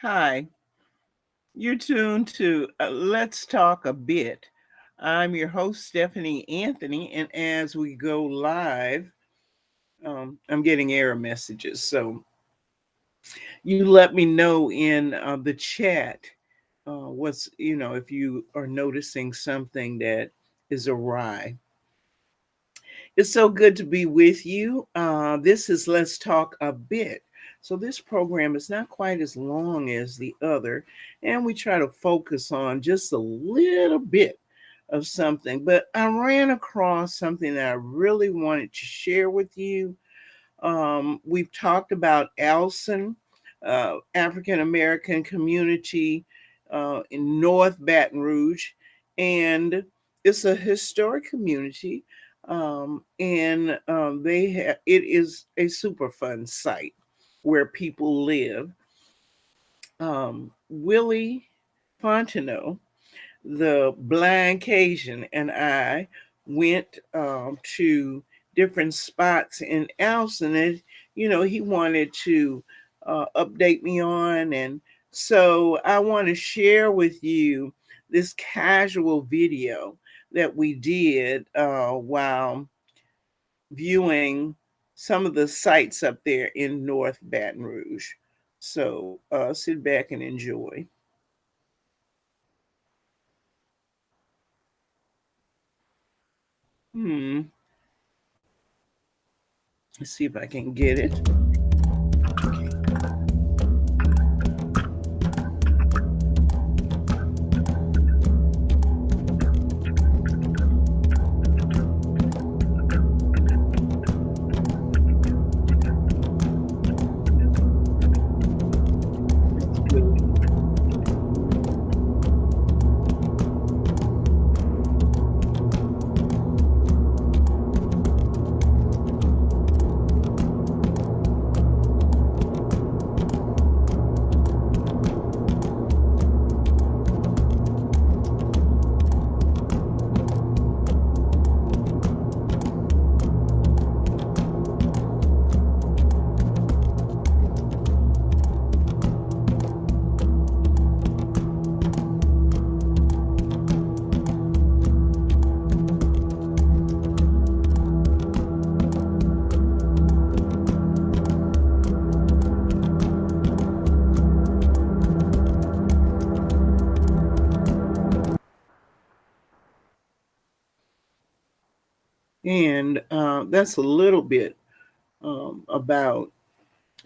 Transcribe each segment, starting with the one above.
Hi, you're tuned to Let's Talk a Bit. I'm your host, Stephanie Anthony, and as we go live, I'm getting error messages. So you let me know in the chat if you are noticing something that is awry. It's so good to be with you. This is Let's Talk a Bit. So, this program is not quite as long as the other, and we try to focus on just a little bit of something. But I ran across something that I really wanted to share with you. We've talked about Alson, African American community in North Baton Rouge, and it's a historic community, and it is a super fun site where people live. Willie Fontenot, the blind Cajun, and I went to different spots in Alson, and he wanted to update me on, and so I want to share with you this casual video that we did while viewing some of the sites up there in North Baton Rouge. So sit back and enjoy. Hmm. Let's see if I can get it. And that's a little bit about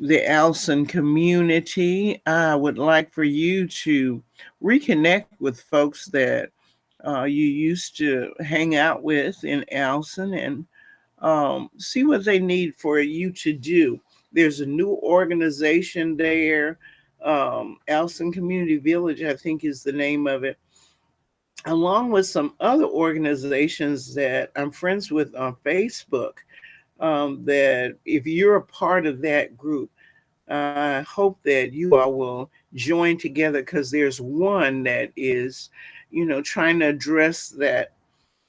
the Alson community. I would like for you to reconnect with folks that you used to hang out with in Alson and see what they need for you to do. There's a new organization there. Alson Community Village, I think, is the name of it, along with some other organizations that I'm friends with on Facebook. That if you're a part of that group, I hope that you all will join together because there's one that is, trying to address that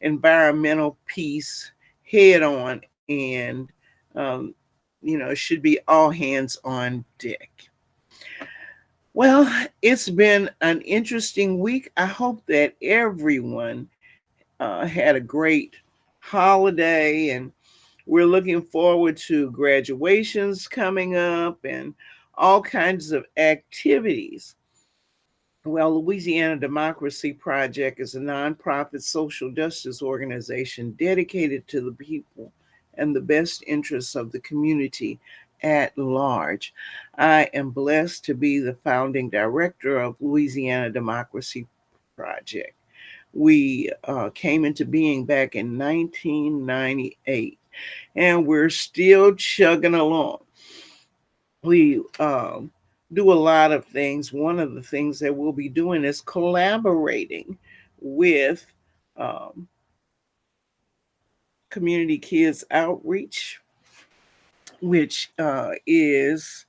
environmental piece head on, and um, it should be all hands on deck. Well, it's been an interesting week. I hope that everyone had a great holiday, and we're looking forward to graduations coming up and all kinds of activities. Well, Louisiana Democracy Project is a nonprofit social justice organization dedicated to the people and the best interests of the community at large. I am blessed to be the founding director of Louisiana Democracy Project. We came into being back in 1998, and we're still chugging along. We do a lot of things. One of the things that we'll be doing is collaborating with um, Community Kids Outreach, which is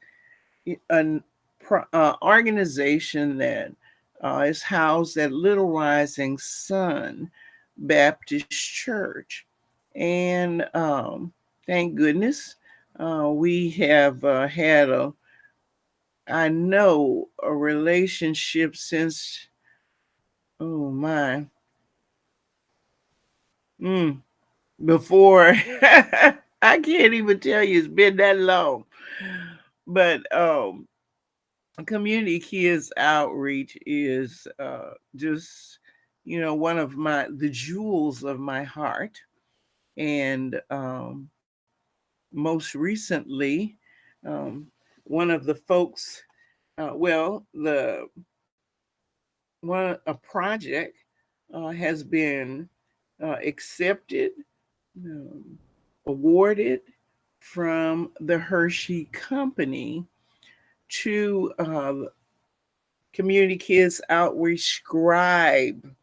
an organization that is housed at Little Rising Sun Baptist Church. And thank goodness we have had I know, a relationship since, oh my, mm, before. I can't even tell you, it's been that long. But community kids outreach is just, one of the jewels of my heart. And most recently, um, one of the folks, the a project has been accepted, um, awarded from the Hershey Company to Community Kids Outreach Scribe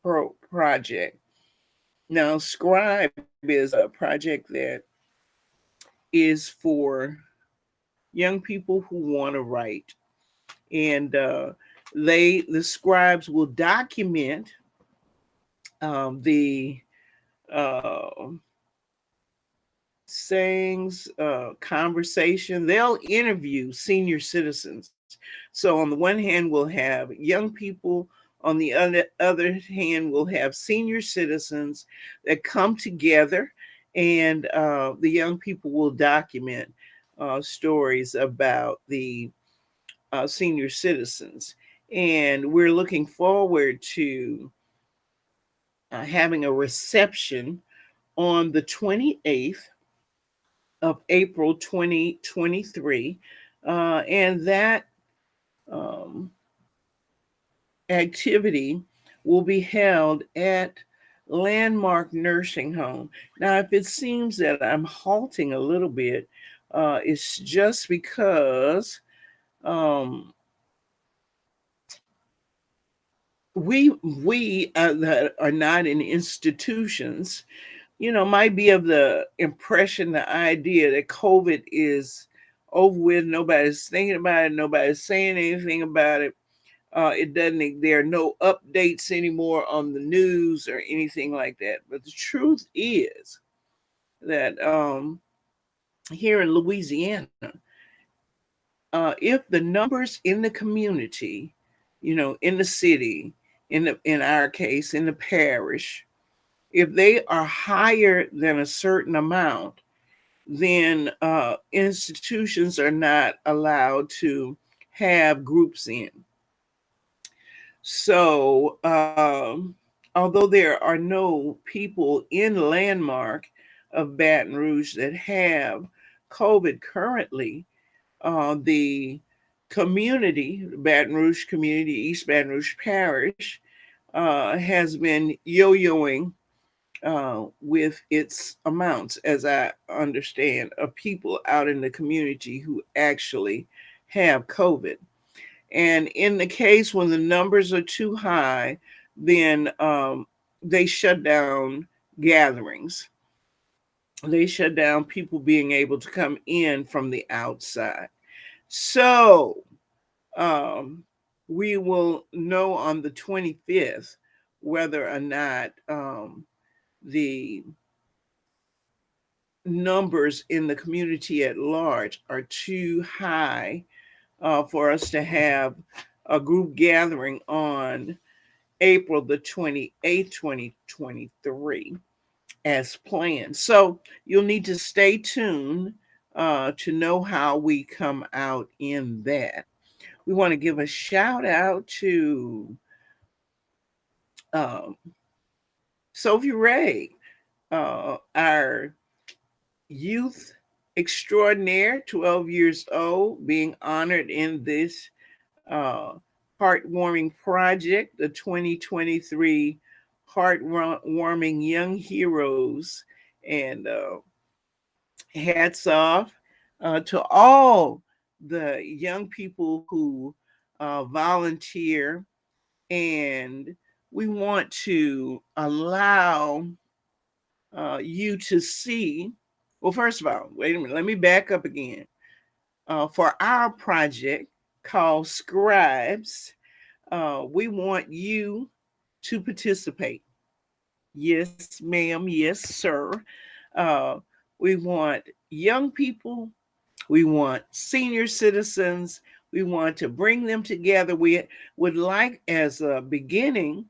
Project. Now, Scribe is a project that is for young people who want to write, and the scribes will document the uh, sayings, conversation. They'll interview senior citizens. So on the one hand, we'll have young people. On the other hand, we'll have senior citizens that come together, and the young people will document stories about the senior citizens. And we're looking forward to having a reception on the 28th of April 2023. And that um, activity will be held at Landmark Nursing Home. Now, if it seems that I'm halting a little bit, it's just because um, we that are not in institutions, might be of the impression, the idea that COVID is over with. Nobody's thinking about it. Nobody's saying anything about it. It doesn't. There are no updates anymore on the news or anything like that. But the truth is that here in Louisiana, if the numbers in the community, in the city, in our case, in the parish, if they are higher than a certain amount, then institutions are not allowed to have groups in. So, although there are no people in Landmark of Baton Rouge that have COVID currently, the community, Baton Rouge community, East Baton Rouge Parish, has been yo-yoing with its amounts, as I understand, of people out in the community who actually have COVID. And in the case when the numbers are too high, then they shut down gatherings. They shut down people being able to come in from the outside. So um, we will know on the 25th whether or not the numbers in the community at large are too high for us to have a group gathering on April the 28th, 2023, as planned. So you'll need to stay tuned to know how we come out in that. We want to give a shout out to um, Sophie Ray, our youth extraordinaire, 12 years old, being honored in this uh, heartwarming project, the 2023 Heartwarming Young Heroes. And hats off to all the young people who volunteer. And we want to allow you to see. Well, first of all, wait a minute, let me back up again. For our project called Scribes, we want you to participate. Yes, ma'am. Yes, sir. Uh, we want young people. We want senior citizens. We want to bring them together. We would like, as a beginning,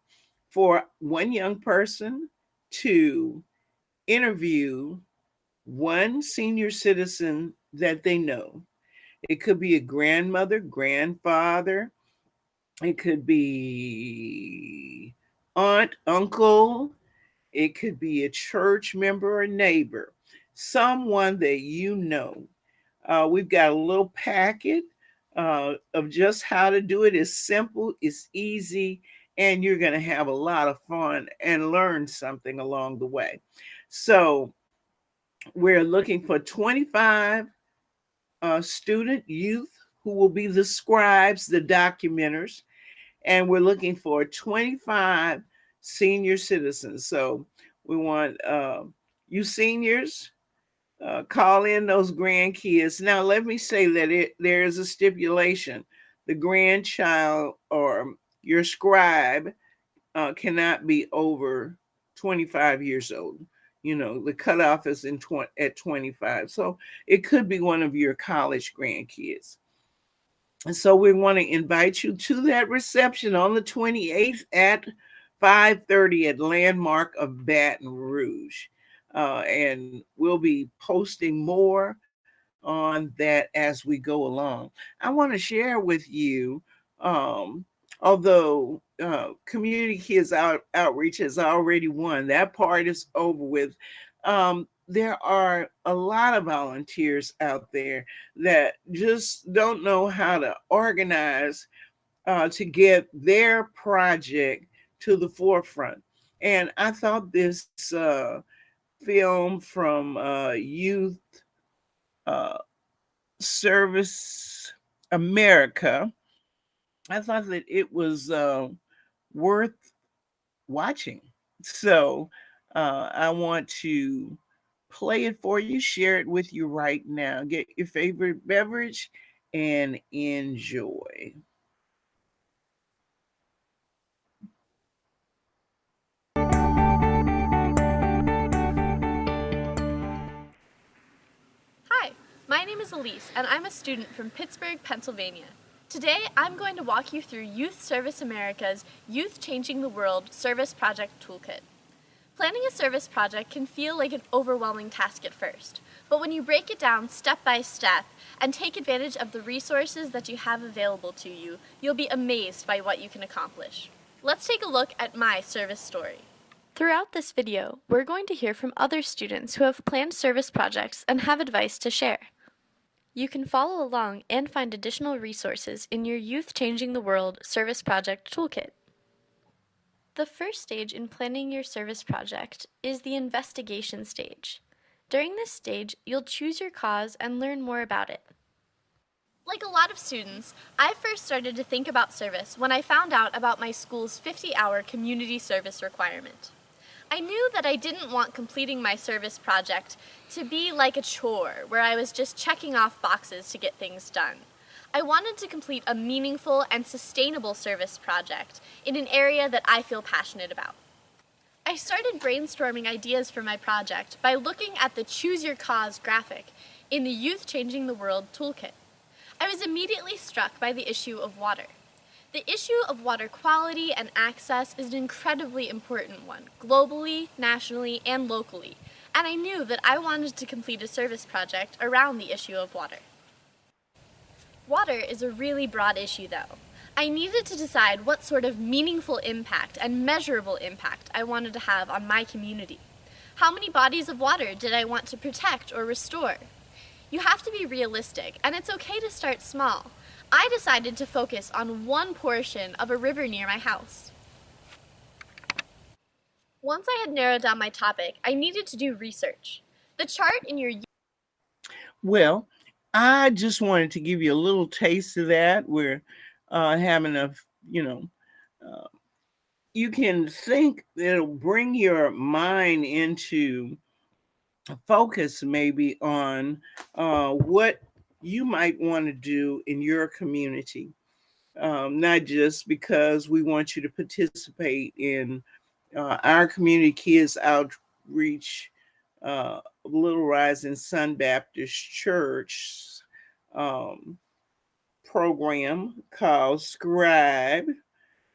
for one young person to interview one senior citizen that they know. It could be a grandmother, grandfather, it could be aunt, uncle, it could be a church member or neighbor, someone that you know. We've got a little packet of just how to do it. It's simple, it's easy, and you're going to have a lot of fun and learn something along the way. So, we're looking for 25 student youth who will be the scribes, the documenters, and we're looking for 25 senior citizens. So we want you seniors call in those grandkids. Now, let me say that there is a stipulation: the grandchild or your scribe cannot be over 25 years old. You know, the cutoff is at 25. So it could be one of your college grandkids. And so we want to invite you to that reception on the 28th at 5:30 at Landmark of Baton Rouge. And we'll be posting more on that as we go along. I want to share with you, um, although Community Kids Outreach has already won, that part is over with. There are a lot of volunteers out there that just don't know how to organize to get their project to the forefront. And I thought this film from Youth uh, Service America, I thought that it was worth watching. So I want to play it for you, share it with you right now. Get your favorite beverage and enjoy. Hi, my name is Elise, and I'm a student from Pittsburgh, Pennsylvania. Today, I'm going to walk you through Youth Service America's Youth Changing the World Service Project Toolkit. Planning a service project can feel like an overwhelming task at first, but when you break it down step by step and take advantage of the resources that you have available to you, you'll be amazed by what you can accomplish. Let's take a look at my service story. Throughout this video, we're going to hear from other students who have planned service projects and have advice to share. You can follow along and find additional resources in your Youth Changing the World Service Project Toolkit. The first stage in planning your service project is the investigation stage. During this stage, you'll choose your cause and learn more about it. Like a lot of students, I first started to think about service when I found out about my school's 50-hour community service requirement. I knew that I didn't want completing my service project to be like a chore where I was just checking off boxes to get things done. I wanted to complete a meaningful and sustainable service project in an area that I feel passionate about. I started brainstorming ideas for my project by looking at the Choose Your Cause graphic in the Youth Changing the World Toolkit. I was immediately struck by the issue of water. The issue of water quality and access is an incredibly important one, globally, nationally, and locally, and I knew that I wanted to complete a service project around the issue of water. Water is a really broad issue, though. I needed to decide what sort of meaningful impact and measurable impact I wanted to have on my community. How many bodies of water did I want to protect or restore? You have to be realistic, and it's okay to start small. I decided to focus on one portion of a river near my house. Once I had narrowed down my topic, I needed to do research. The chart in your... Well, I just wanted to give you a little taste of that. We're having a, you know, uh, you can think it'll bring your mind into focus maybe on what you might want to do in your community. Not just because we want you to participate in our community kids outreach, Little Rising Sun Baptist Church um, program called Scribe,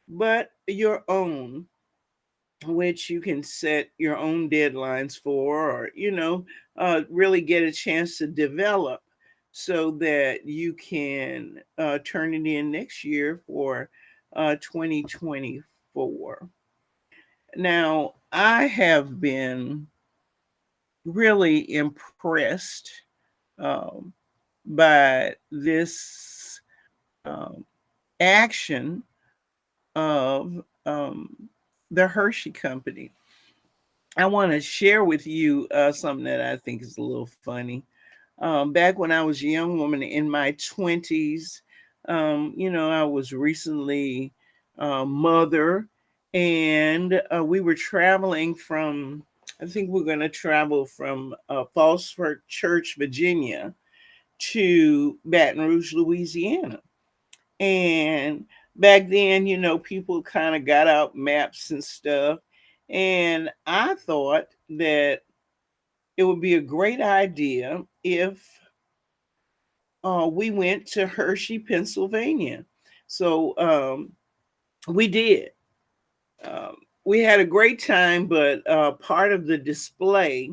but your own, which you can set your own deadlines for, or, really get a chance to develop so that you can turn it in next year for 2024. Now, I have been really impressed um, by this um, action of the Hershey Company. I want to share with you something that I think is a little funny. Back when I was a young woman in my 20s, I was recently mother, and we were traveling from, I think we're going to travel from Falls Church, Virginia to Baton Rouge, Louisiana. And back then, people kind of got out maps and stuff. And I thought that it would be a great idea if we went to Hershey, Pennsylvania. So we did. We had a great time, but part of the display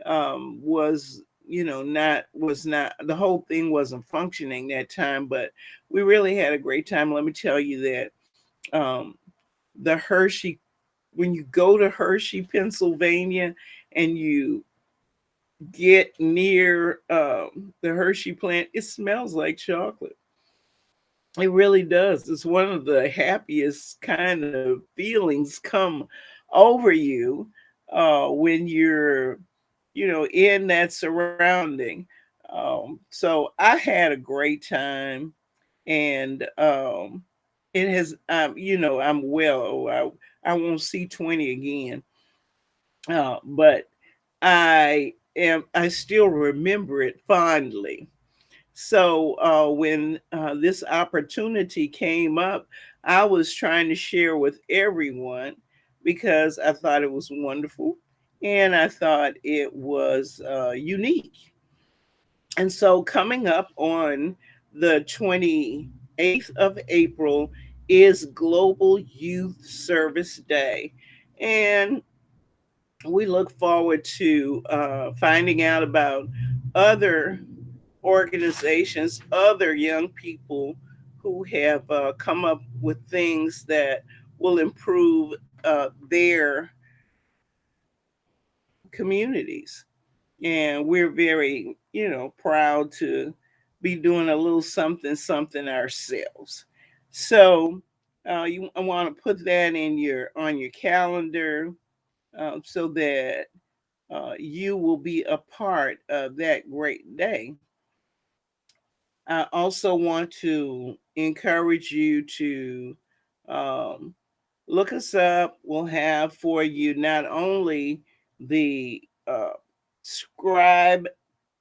was, not the whole thing wasn't functioning that time, but we really had a great time. Let me tell you that um, the Hershey, when you go to Hershey, Pennsylvania, and you get near the Hershey plant, it smells like chocolate. It really does. It's one of the happiest kind of feelings come over you when you're, in that surrounding. So I had a great time, and it has, I'm well. I won't see 20 again, but I still remember it fondly. So when this opportunity came up, I was trying to share with everyone because I thought it was wonderful and I thought it was unique. And so coming up on the 28th of April is Global Youth Service Day. And we look forward to finding out about other organizations, other young people who have come up with things that will improve their communities. And we're very, proud to be doing a little something, something ourselves. So you want to put that in your on your calendar so that you will be a part of that great day. I also want to encourage you to um, look us up. We'll have for you not only the scribe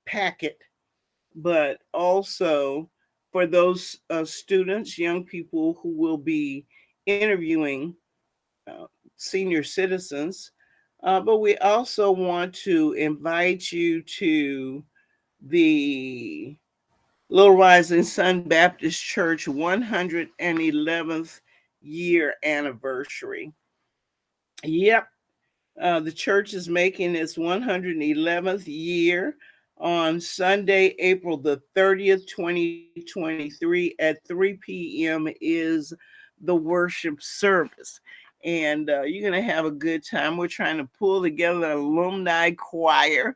packet, but also for those students, young people who will be interviewing uh, senior citizens. But we also want to invite you to the Little Rising Sun Baptist Church 111th year anniversary. Yep, the church is making its 111th year on Sunday, April the 30th, 2023 at 3 p.m. is the worship service. And you're going to have a good time. We're trying to pull together an alumni choir,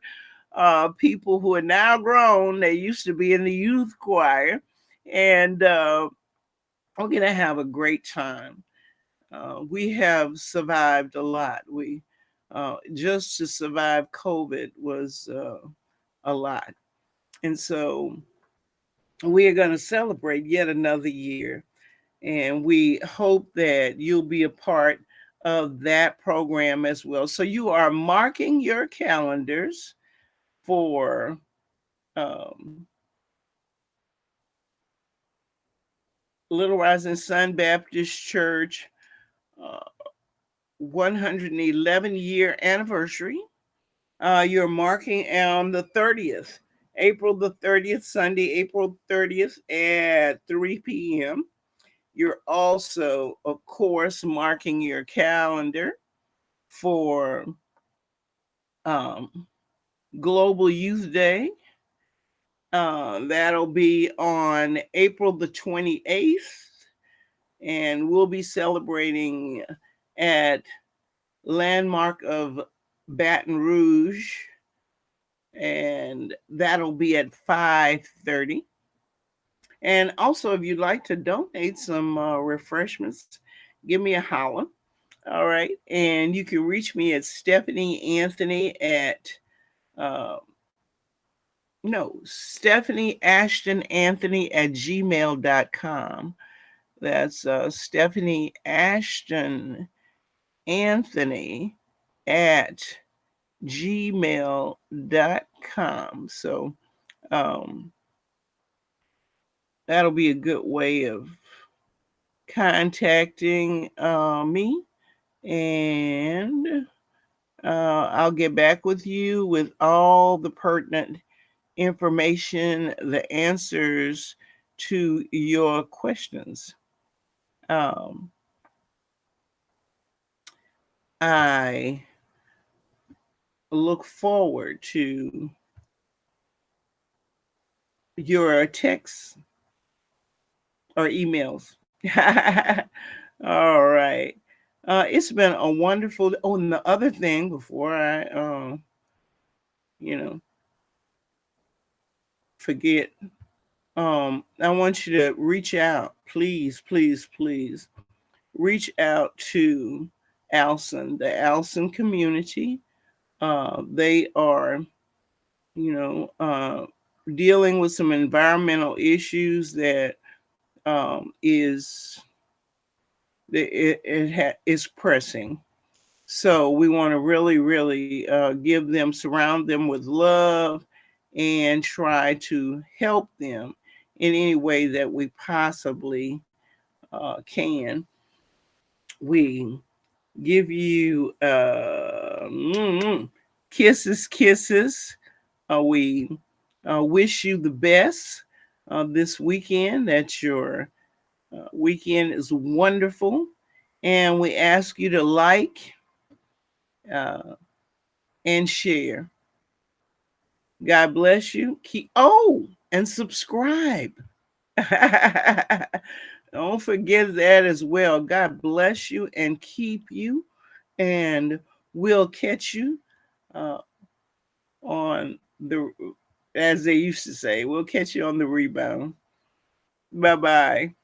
people who are now grown. They used to be in the youth choir. And we're going to have a great time. We have survived a lot. We just to survive COVID was a lot, and so we are going to celebrate yet another year. And we hope that you'll be a part of that program as well. So you are marking your calendars for um, Little Rising Sun Baptist Church uh, 111 year anniversary. You're marking on the 30th April the 30th, Sunday, April 30th at 3 p.m. You're also, of course, marking your calendar for um, Global Youth Day. That'll be on April the 28th, and we'll be celebrating at Landmark of Baton Rouge, and that'll be at 5:30. And also, if you'd like to donate some refreshments, give me a holler. All right. And you can reach me at Stephanie Anthony at, uh, no, Stephanie Ashton Anthony at gmail.com. That's Stephanie Ashton Anthony at gmail.com. So um, that'll be a good way of contacting me. And I'll get back with you with all the pertinent information, the answers to your questions. Um, I look forward to your texts or emails. All right. It's been a wonderful. Oh, and the other thing before I, you know, forget, I want you to reach out, please, please, please, reach out to Alson, the Alson community. They are, you know, dealing with some environmental issues that is is pressing. So we want to really, really give them, surround them with love, and try to help them in any way that we possibly can. We give you kisses, kisses. We wish you the best this weekend, that your weekend is wonderful. And we ask you to like uh, and share. God bless you. And subscribe. Don't forget that as well. God bless you and keep you. And we'll catch you uh, on the, as they used to say, we'll catch you on the rebound. Bye bye.